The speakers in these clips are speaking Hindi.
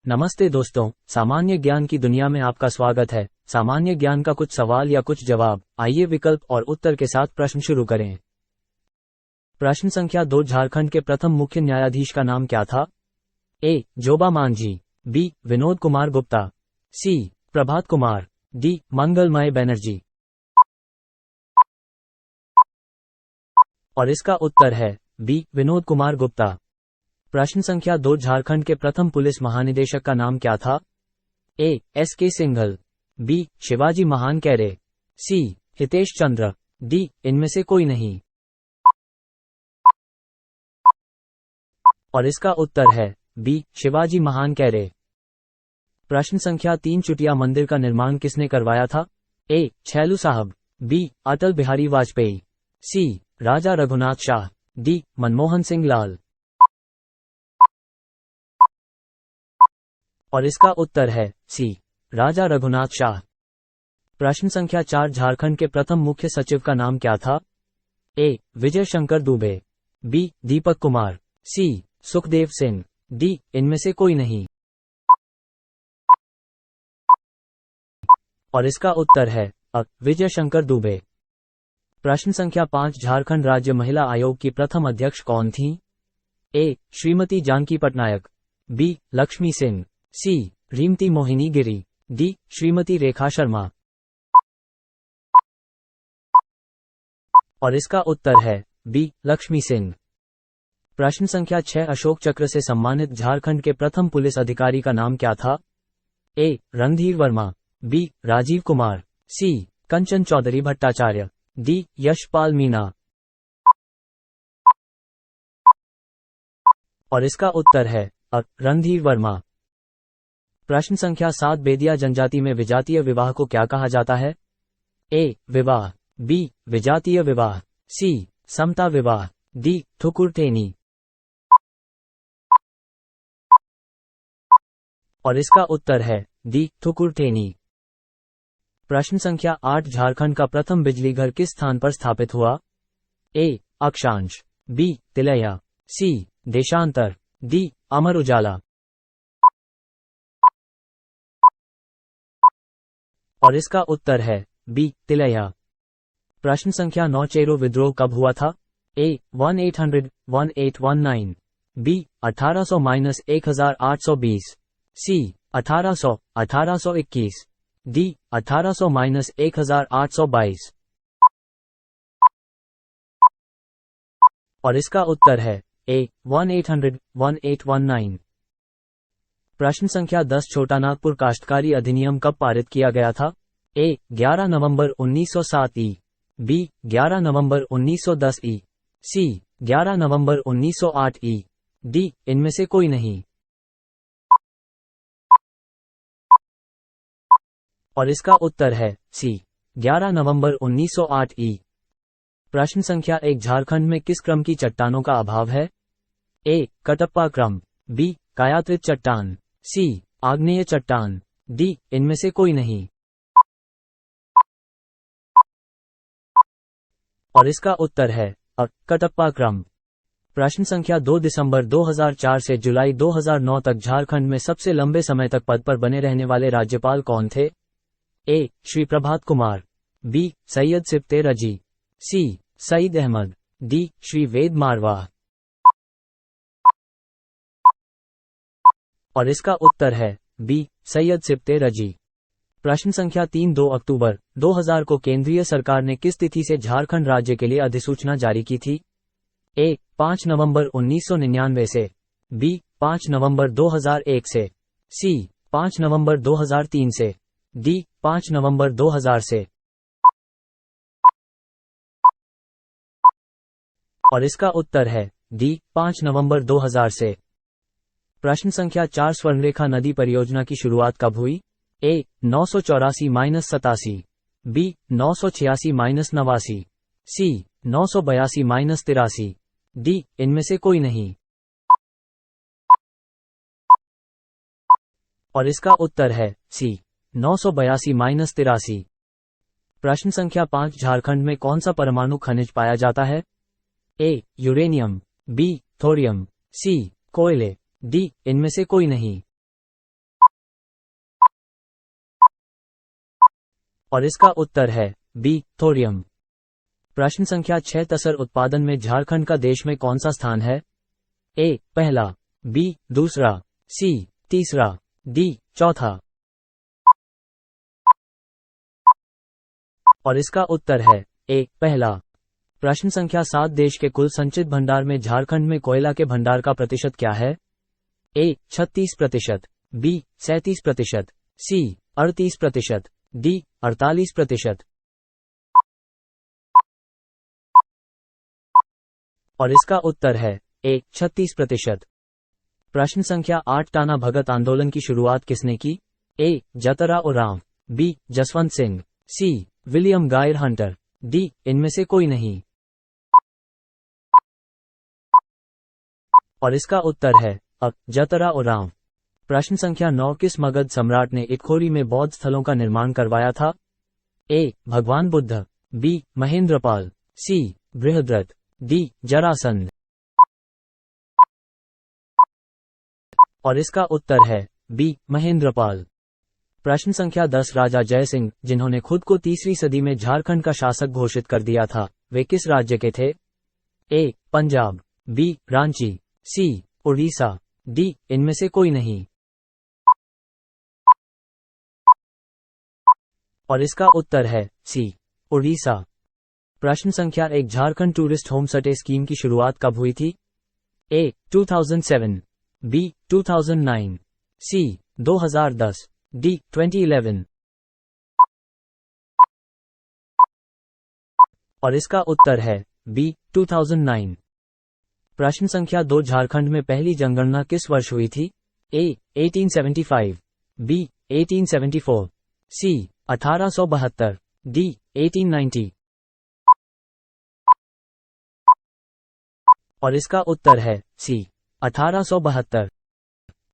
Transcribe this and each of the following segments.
नमस्ते दोस्तों, सामान्य ज्ञान की दुनिया में आपका स्वागत है। सामान्य ज्ञान का कुछ सवाल या कुछ जवाब। आइए विकल्प और उत्तर के साथ प्रश्न शुरू करें। प्रश्न संख्या 2, झारखंड के प्रथम मुख्य न्यायाधीश का नाम क्या था? ए. जोबा मांझी, बी. विनोद कुमार गुप्ता, सी. प्रभात कुमार, डी. मंगलमय बनर्जी। और इसका उत्तर है बी. विनोद कुमार गुप्ता। प्रश्न संख्या 2, झारखंड के प्रथम पुलिस महानिदेशक का नाम क्या था? ए. एस के सिंघल, बी. शिवाजी महान कैरे, सी. हितेश चंद्र, डी. इनमें से कोई नहीं। और इसका उत्तर है बी. शिवाजी महान कैरे। प्रश्न संख्या 3, चुटिया मंदिर का निर्माण किसने करवाया था? ए. छैलू साहब, बी. अटल बिहारी वाजपेयी, सी. राजा रघुनाथ शाह, डी. मनमोहन सिंह लाल। और इसका उत्तर है सी. राजा रघुनाथ शाह। प्रश्न संख्या 4, झारखंड के प्रथम मुख्य सचिव का नाम क्या था? ए. विजय शंकर दुबे, बी. दीपक कुमार, सी. सुखदेव सिंह, डी. इनमें से कोई नहीं। और इसका उत्तर है अ. विजय शंकर दुबे। प्रश्न संख्या 5, झारखंड राज्य महिला आयोग की प्रथम अध्यक्ष कौन थीं? ए. श्रीमती जानकी पटनायक, बी. लक्ष्मी सिंह, सी. रीमती मोहिनी गिरी, डी. श्रीमती रेखा शर्मा। और इसका उत्तर है बी. लक्ष्मी सिंह। प्रश्न संख्या 6, अशोक चक्र से सम्मानित झारखंड के प्रथम पुलिस अधिकारी का नाम क्या था? ए. रणधीर वर्मा, बी. राजीव कुमार, सी. कंचन चौधरी भट्टाचार्य, डी. यशपाल मीणा। और इसका उत्तर है अ. रणधीर वर्मा। प्रश्न संख्या 7, बेदिया जनजाति में विजातीय विवाह को क्या कहा जाता है? ए. विवाह, बी. विजातीय विवाह, सी. समता विवाह, डी. ठुकुरटेनी। और इसका उत्तर है डी. ठुकुरटेनी। प्रश्न संख्या 8, झारखंड का प्रथम बिजली घर किस स्थान पर स्थापित हुआ? ए. अक्षांश, बी. तिलैया, सी. देशांतर, डी. अमर उजाला। और इसका उत्तर है बी. तिलैया। प्रश्न संख्या 9, चेरो विद्रोह कब हुआ था? ए. 1800-1819, बी. 1800-1820, सी. 1800-1821, डी. 1800-1822। और इसका उत्तर है ए. 1800-1819। प्रश्न संख्या 10, छोटा नागपुर काश्तकारी अधिनियम कब पारित किया गया था? ए. 11 नवंबर 1907 ई, बी. 11 नवंबर 1910 ई, सी. 11 नवंबर 1908 ई, डी. इनमें से कोई नहीं। और इसका उत्तर है सी. 11 नवंबर 1908 ई। प्रश्न संख्या 1, झारखंड में किस क्रम की चट्टानों का अभाव है? ए. कटप्पा क्रम, बी. कायात्रित चट्टान, सी. आग्नेय चट्टान, डी. इनमें से कोई नहीं। और इसका उत्तर है अ. कटप्पा क्रम। प्रश्न संख्या 2, दिसंबर 2004 से जुलाई 2009 तक झारखंड में सबसे लंबे समय तक पद पर बने रहने वाले राज्यपाल कौन थे? ए. श्री प्रभात कुमार, बी. सैयद सिप्ते रजी, सी. सईद अहमद, डी. श्री वेद मारवाह। और इसका उत्तर है बी. सैयद सिप्ते रजी। प्रश्न संख्या 3, 2 अक्टूबर 2000 को केंद्रीय सरकार ने किस तिथि से झारखंड राज्य के लिए अधिसूचना जारी की थी? ए. 5 नवंबर 1999 से, बी. 5 नवंबर 2001 से, सी. 5 नवंबर 2003 से, डी. 5 नवंबर 2000 से। और इसका उत्तर है डी. 5 नवंबर 2000 से। प्रश्न संख्या 4, स्वर्णरेखा नदी परियोजना की शुरुआत कब हुई? ए. 984-87, बी. 986-89, सी. 982-83, डी. इनमें से कोई नहीं। और इसका उत्तर है सी. 982-83। प्रश्न संख्या 5, झारखंड में कौन सा परमाणु खनिज पाया जाता है? A. Uranium, B. Thorium, C. कोयले, डी. इनमें से कोई नहीं। और इसका उत्तर है बी थोरियम। प्रश्न संख्या 6 तसर उत्पादन में झारखंड का देश में कौन सा स्थान है? ए पहला, बी दूसरा, सी तीसरा, डी चौथा। और इसका उत्तर है ए पहला। प्रश्न संख्या 7 देश के कुल संचित भंडार में झारखंड में कोयला के भंडार का प्रतिशत क्या है? ए 36%, बी 37%, सी 38%, डी 48%। और इसका उत्तर है ए 36%। प्रश्न संख्या 8 टाना भगत आंदोलन की शुरुआत किसने की? A Jatra Oraon, B Jaswant Singh, C William गायर हंटर, डी इनमें से कोई नहीं। और इसका उत्तर है अ जतरा ओरांव। प्रश्न संख्या 9 किस मगध सम्राट ने इटखोरी में बौद्ध स्थलों का निर्माण करवाया था? ए भगवान बुद्ध, बी महेंद्रपाल, सी बृहद्रथ, डी जरासंध। और इसका उत्तर है बी महेंद्रपाल। प्रश्न संख्या 10 राजा जयसिंह, जिन्होंने खुद को 3वीं सदी में झारखंड का शासक घोषित कर दिया था, वे किस राज्य के थे? ए पंजाब, बी रांची, सी उड़ीसा, डी इनमें से कोई नहीं। और इसका उत्तर है सी उड़ीसा। प्रश्न संख्या 1 Jharkhand tourist home stay scheme की शुरुआत कब हुई थी? ए 2007, बी 2009, सी 2010, डी 2011। और इसका उत्तर है बी 2009। प्रश्न संख्या 2 झारखंड में पहली जनगणना किस वर्ष हुई थी? ए 1875, बी 1874, सी 1872, डी 1890। और इसका उत्तर है सी 1872।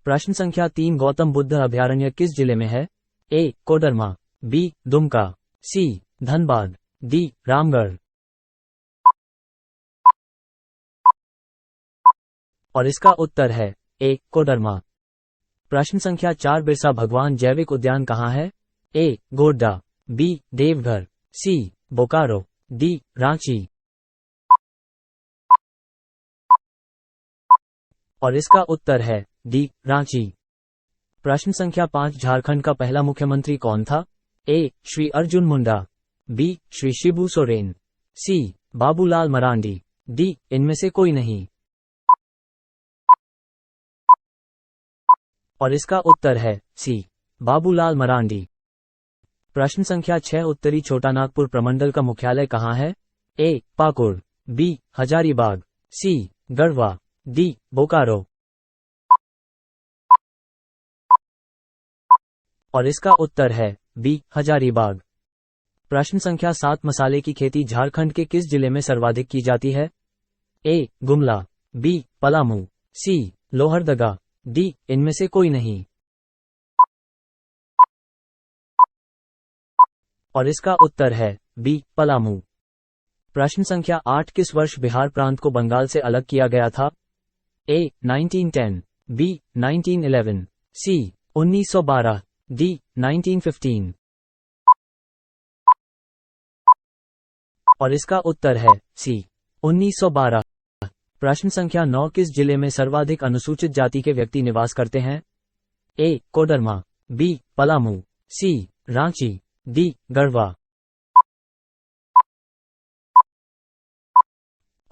प्रश्न संख्या 3 गौतम बुद्ध अभयारण्य किस जिले में है? ए कोडरमा, बी दुमका, सी धनबाद, डी रामगढ़। और इसका उत्तर है ए कोडरमा। प्रश्न संख्या 4 बिरसा भगवान जैविक उद्यान कहाँ है? ए गोड्डा, बी देवघर, सी बोकारो, डी रांची। और इसका उत्तर है डी रांची। प्रश्न संख्या 5 झारखंड का पहला मुख्यमंत्री कौन था? ए श्री अर्जुन मुंडा, बी श्री शिबू सोरेन, सी बाबूलाल मरांडी, डी इनमें से कोई नहीं। और इसका उत्तर है सी बाबूलाल मरांडी। प्रश्न संख्या 6 उत्तरी छोटानागपुर प्रमंडल का मुख्यालय कहाँ है? ए पाकुड़, बी हजारीबाग, सी गढ़वा, डी बोकारो। और इसका उत्तर है बी हजारीबाग। प्रश्न संख्या 7 मसाले की खेती झारखंड के किस जिले में सर्वाधिक की जाती है? ए गुमला, बी पलामू, सी लोहरदगा, डी इनमें से कोई नहीं। और इसका उत्तर है बी पलामू। प्रश्न संख्या 8 किस वर्ष बिहार प्रांत को बंगाल से अलग किया गया था? ए 1910, बी 1911, सी 1912, डी 1915। और इसका उत्तर है सी 1912। प्रश्न संख्या 9 किस जिले में सर्वाधिक अनुसूचित जाति के व्यक्ति निवास करते हैं? ए कोडरमा, बी पलामू, सी रांची, डी गढ़वा।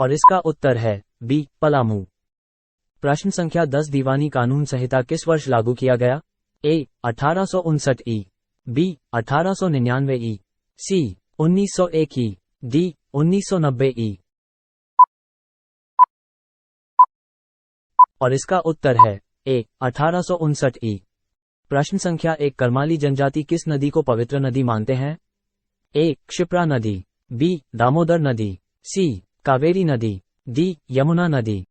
और इसका उत्तर है बी पलामू। प्रश्न संख्या 10 दीवानी कानून संहिता किस वर्ष लागू किया गया? ए 1859 ई, बी 1899 ई, सी 1901 ई, डी 1990 ई। और इसका उत्तर है ए 1859 ई। प्रश्न संख्या 1 करमाली जनजाति किस नदी को पवित्र नदी मानते हैं? ए क्षिप्रा नदी, बी दामोदर नदी, सी कावेरी नदी, डी यमुना नदी।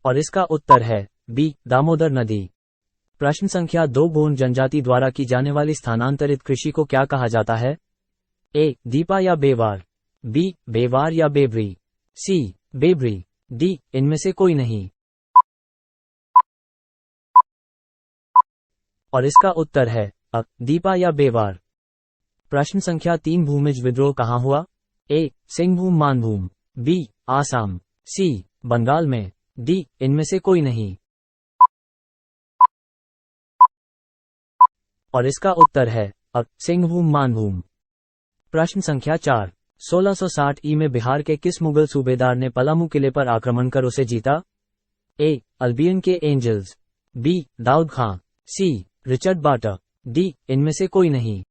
और इसका उत्तर है बी दामोदर नदी। प्रश्न संख्या 2 गोंड जनजाति द्वारा की जाने वाली स्थानांतरित कृषि को क्या कहा जाता है? ए दीपा या बेवार, बी बेवार या बेबरी, सी बेबरी, डी इनमें से कोई नहीं। और इसका उत्तर है अ, दीपा या बेवार। प्रश्न संख्या 3 भूमिज विद्रोह कहाँ हुआ? ए, सिंहभूम मानभूम, बी, आसाम, सी, बंगाल में, डी, इनमें से कोई नहीं। और इसका उत्तर है अ, सिंहभूम मानभूम। प्रश्न संख्या 4 1660 ई में बिहार के किस मुगल सूबेदार ने पलामू किले पर आक्रमण कर उसे जीता? ए, अल्बियन के एंजल्स, बी, दाऊद खां, सी, रिचर्ड बाटा, डी, इनमें से कोई नहीं।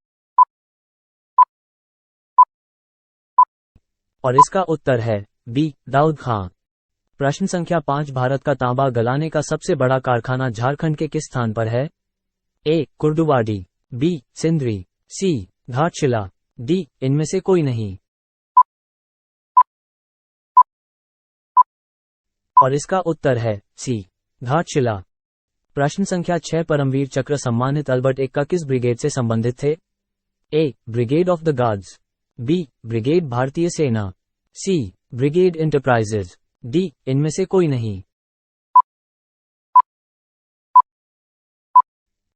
और इसका उत्तर है बी, दाऊद खां। प्रश्न संख्या 5 भारत का तांबा गलाने का सबसे बड़ा कारखाना झारखंड के किस स्थान पर है? ए, कुर्डुवाडी, बी, सिंदरी, सी, घाटशिला, डी, इनमें से कोई नहीं। और इसका उत्तर है सी, घाटशिला। प्रश्न संख्या 6 परमवीर चक्र सम्मानित अल्बर्ट एक्का किस ब्रिगेड से संबंधित थे? A, brigade of the guards, B, brigade भारतीय सेना, सी, ब्रिगेड इंटरप्राइजेज, डी, इनमें से कोई नहीं।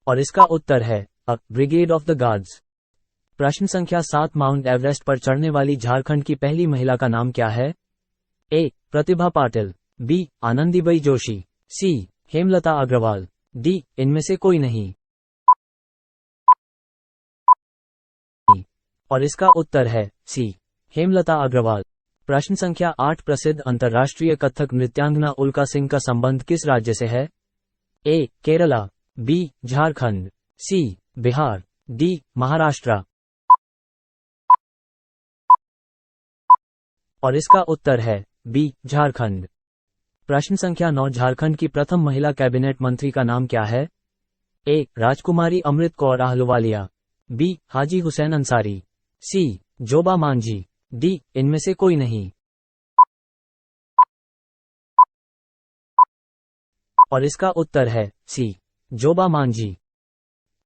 और इसका उत्तर है अ, ब्रिगेड ऑफ द गार्ड्स। प्रश्न संख्या 7 माउंट एवरेस्ट पर चढ़ने वाली झारखंड की पहली महिला का नाम क्या है? ए, प्रतिभा पाटिल, बी, आनंदीबेन जोशी, सी, हेमलता अग्रवाल, डी, इनमें से कोई नहीं। और इसका उत्तर है सी, हेमलता अग्रवाल। प्रश्न संख्या 8 प्रसिद्ध अंतर्राष्ट्रीय कथक नृत्यांगना उल्का सिंह का संबंध किस राज्य से है? ए, केरला, बी, झारखंड, सी, बिहार, डी, महाराष्ट्र। और इसका उत्तर है बी, झारखंड। प्रश्न संख्या 9 झारखंड की प्रथम महिला कैबिनेट मंत्री का नाम क्या है? ए, राजकुमारी अमृत कौर आहलुवालिया, बी, हाजी हुसैन अंसारी, सी, जोबा मांझी, डी, इनमें से कोई नहीं। और इसका उत्तर है सी, जोबा मांझी।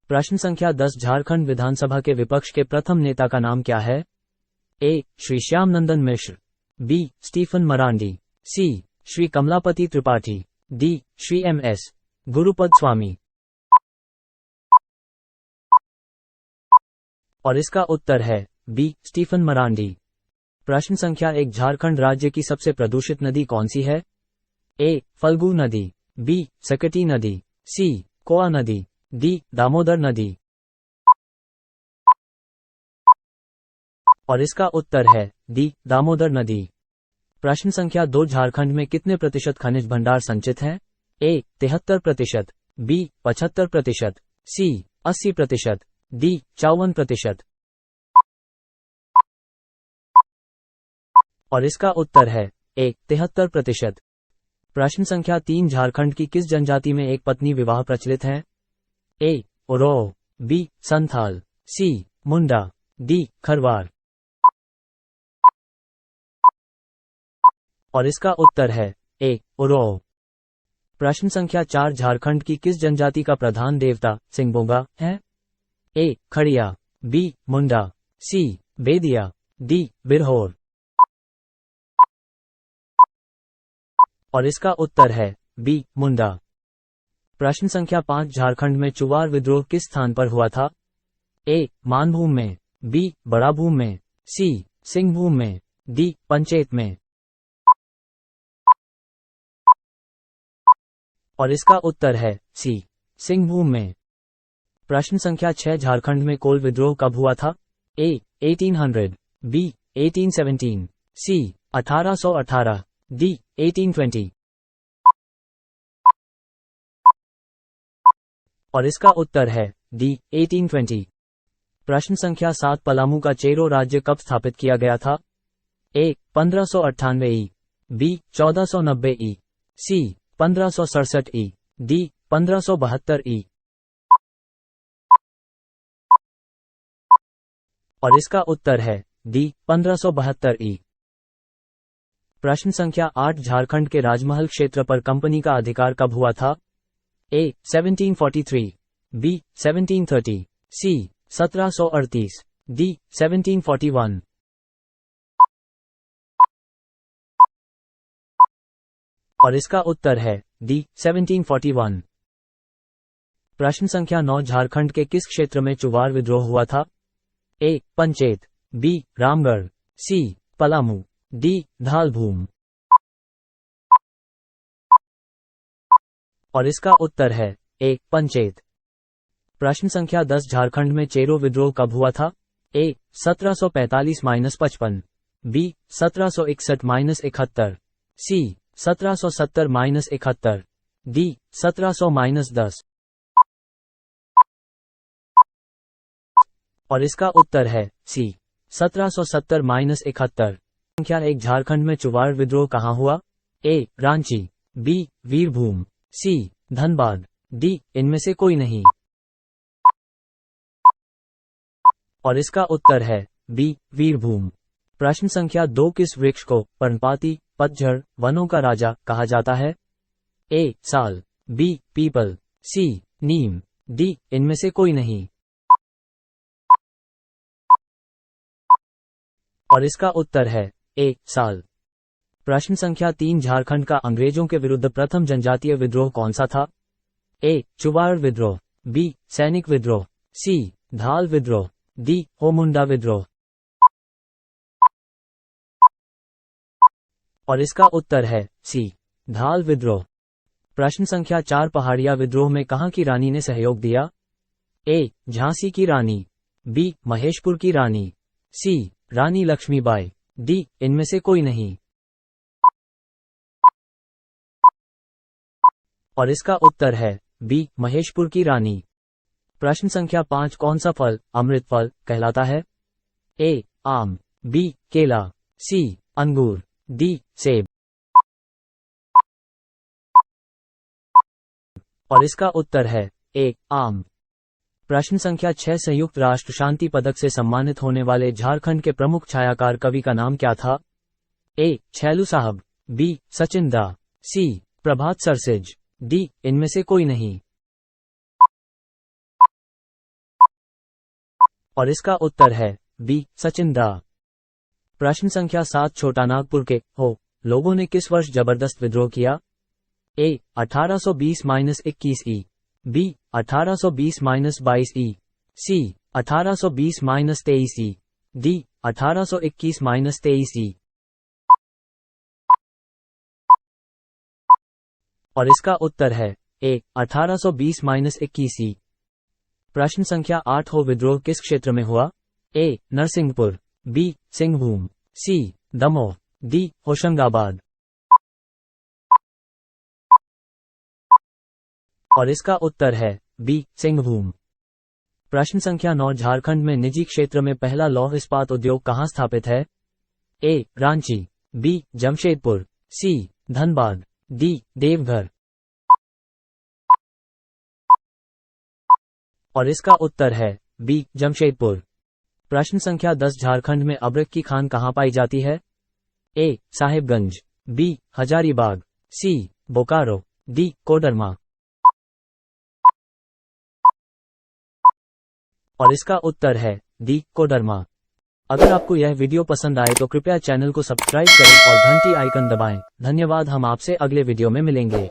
प्रश्न संख्या 10 झारखंड विधानसभा के विपक्ष के प्रथम नेता का नाम क्या है? ए, श्री श्याम नंदन मिश्र, बी, स्टीफन मरांडी, सी, श्री कमलापति त्रिपाठी, डी, श्री एम.एस. गुरुपद स्वामी। और इसका उत्तर है बी, स्टीफन मरांडी। प्रश्न संख्या 1 झारखंड राज्य की सबसे प्रदूषित नदी कौन सी है? ए, फल्गु नदी, बी, सकटी नदी, सी, कोआ नदी, डी, दामोदर नदी। और इसका उत्तर है डी, दामोदर नदी। प्रश्न संख्या 2 झारखंड में कितने प्रतिशत खनिज भंडार संचित हैं? ए, 73%, बी, 75%, सी, 80%, डी, 54%। और इसका उत्तर है ए, 73%। प्रश्न संख्या 3 झारखंड की किस जनजाति में एक पत्नी विवाह प्रचलित है? ए, ओरोव, बी, संथाल, सी, मुंडा, डी, खरवार। और इसका उत्तर है ए, ओरोव। प्रश्न संख्या 4 झारखंड की किस जनजाति का प्रधान देवता सिंगबोंगा है? ए, खड़िया, बी, मुंडा, सी, बेदिया, डी, बिरहोर। और इसका उत्तर है बी, मुंडा। प्रश्न संख्या 5 झारखंड में चुवार विद्रोह किस स्थान पर हुआ था? ए, मानभूम में, बी, बड़ाभूम में, सी, सिंहभूम में, डी, पंचेत में। और इसका उत्तर है सी, सिंहभूम में। प्रश्न संख्या 6 झारखंड में कोल विद्रोह कब हुआ था? ए, 1800, बी, 1817, सी, 1818, डी, 1820। और इसका उत्तर है डी, 1820। प्रश्न संख्या 7 पलामू का चेरो राज्य कब स्थापित किया गया था? ए, 1598 ई, बी, 1490 ई, सी, 1567 ई, डी, 1572 ई। और इसका उत्तर है डी, 1572 ई। प्रश्न संख्या 8 झारखंड के राजमहल क्षेत्र पर कंपनी का अधिकार कब हुआ था? ए, 1743, बी, 1730, सी, 1738, डी, 1741। और इसका उत्तर है डी, 1741। प्रश्न संख्या 9 झारखंड के किस क्षेत्र में चुवार विद्रोह हुआ था? ए. पंचेत, बी. रामगढ़, सी. पलामू, डी. धालभूम। और इसका उत्तर है ए. पंचेत। प्रश्न संख्या 10 झारखंड में चेरो विद्रोह कब हुआ था? ए. 1745-55, बी. 1761-71, सी. 1770-71, डी. 1700-10। और इसका उत्तर है सी. 1770-71। संख्या 1 झारखंड में चुवाड़ विद्रोह कहाँ हुआ? ए. रांची, बी. वीरभूम, सी. धनबाद, डी. इनमें से कोई नहीं। और इसका उत्तर है बी. वीरभूम। प्रश्न संख्या 2 किस वृक्ष को पर्णपाती पतझड़ वनों का राजा कहा जाता है? ए. साल, बी. पीपल, सी. नीम, डी. इनमें से कोई नहीं। और इसका उत्तर है ए. साल। प्रश्न संख्या 3 झारखंड का अंग्रेजों के विरुद्ध प्रथम जनजातीय विद्रोह कौन सा था? ए. चुवाड़ विद्रोह, बी. सैनिक विद्रोह, सी. धाल विद्रोह, डी. होमुंडा विद्रोह। और इसका उत्तर है सी. धाल विद्रोह। प्रश्न संख्या 4 पहाड़िया विद्रोह में कहां की रानी ने सहयोग दिया? ए. झांसी की रानी, बी. महेशपुर की रानी, सी. रानी लक्ष्मीबाई, डी. इनमें से कोई नहीं। और इसका उत्तर है बी. महेशपुर की रानी। प्रश्न संख्या 5 कौन सा फल अमृत फल कहलाता है? ए. आम, बी. केला, सी. अंगूर, डी. सेब। और इसका उत्तर है ए. आम। प्रश्न संख्या 6 संयुक्त राष्ट्र शांति पदक से सम्मानित होने वाले झारखंड के प्रमुख छायाकार कवि का नाम क्या था? ए. छैलू साहब, बी. सचिन दा, सी. प्रभात सरसेज, डी. इनमें से कोई नहीं। और इसका उत्तर है बी. सचिन दा। प्रश्न संख्या 7 छोटा नागपुर के हो लोगों ने किस वर्ष जबरदस्त विद्रोह किया? ए. 1820-21 ई, बी. 1820-22 ई, सी. 1820-23 ई, डी. 1821-23 ई। और इसका उत्तर है ए. 1820-21 ई। प्रश्न संख्या 8 हो विद्रोह किस क्षेत्र में हुआ? ए. नरसिंहपुर, बी. सिंहभूम, सी. दमोह, डी. होशंगाबाद। और इसका उत्तर है बी. सिंहभूम। प्रश्न संख्या 9 झारखंड में निजी क्षेत्र में पहला लौह इस्पात उद्योग कहाँ स्थापित है? ए. रांची, बी. जमशेदपुर, सी. धनबाद, डी. देवघर। और इसका उत्तर है बी. जमशेदपुर। प्रश्न संख्या 10 झारखंड में अबरख की खान कहाँ पाई जाती है? ए. साहिबगंज, बी. हजारीबाग, सी. बोकारो, डी. कोडरमा। और इसका उत्तर है डी. कोडरमा। अगर आपको यह वीडियो पसंद आए तो कृपया चैनल को सब्सक्राइब करें और घंटी आइकन दबाएं। धन्यवाद। हम आपसे अगले वीडियो में मिलेंगे।